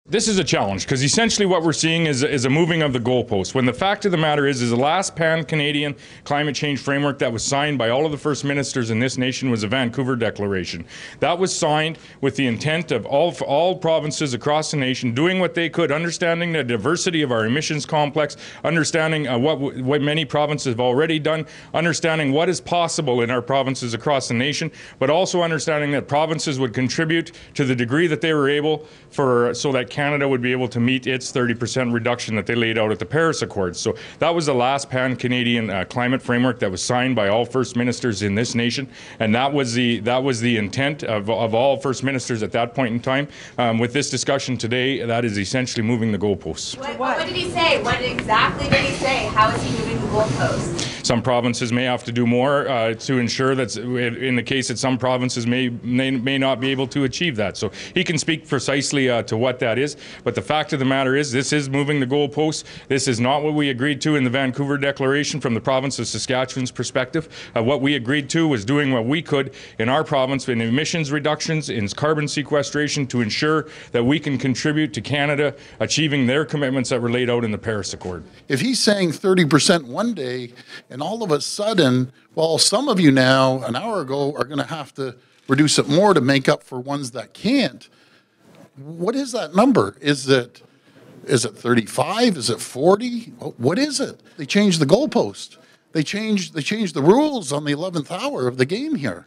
This is a challenge because essentially what we're seeing is a moving of the goalposts. When the fact of the matter is the last pan-Canadian climate change framework that was signed by all of the First Ministers in this nation was the Vancouver Declaration. That was signed with the intent of all provinces across the nation doing what they could, understanding the diversity of our emissions complex, understanding what many provinces have already done, understanding what is possible in our provinces across the nation, but also understanding that provinces would contribute to the degree that they were able so that Canada would be able to meet its 30% reduction that they laid out at the Paris Accords. So that was the last pan-Canadian climate framework that was signed by all First Ministers in this nation, and that was the intent of all First Ministers at that point in time. With this discussion today, that is essentially moving the goalposts. What did he say? What exactly did he say? How is he moving the goalposts? Some provinces may have to do more to ensure that, in the case that some provinces may not be able to achieve that. So he can speak precisely to what that is. But the fact of the matter is, this is moving the goalposts. This is not what we agreed to in the Vancouver Declaration from the province of Saskatchewan's perspective. What we agreed to was doing what we could in our province in emissions reductions, in carbon sequestration, to ensure that we can contribute to Canada achieving their commitments that were laid out in the Paris Accord. If he's saying 30% one day, and all of a sudden, well, some of you now, an hour ago, are going to have to reduce it more to make up for ones that can't. What is that number? Is it 35? Is it 40? What is it? They changed the goalpost. They changed the rules on the 11th hour of the game here.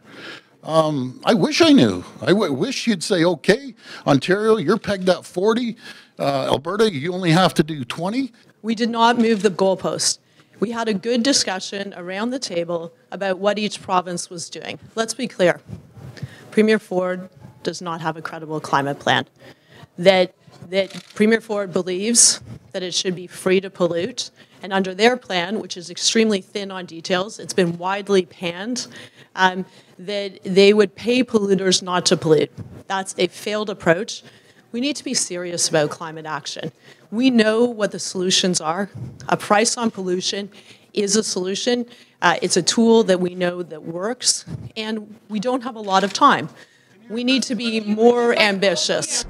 I wish I knew. I wish you'd say, okay, Ontario, you're pegged at 40. Alberta, you only have to do 20. We did not move the goalpost. We had a good discussion around the table about what each province was doing. Let's be clear. Premier Ford does not have a credible climate plan. That Premier Ford believes that it should be free to pollute, and under their plan, which is extremely thin on details, it's been widely panned, that they would pay polluters not to pollute. That's a failed approach. We need to be serious about climate action. We know what the solutions are. A price on pollution is a solution. It's a tool that we know that works, and we don't have a lot of time. We need to be more ambitious.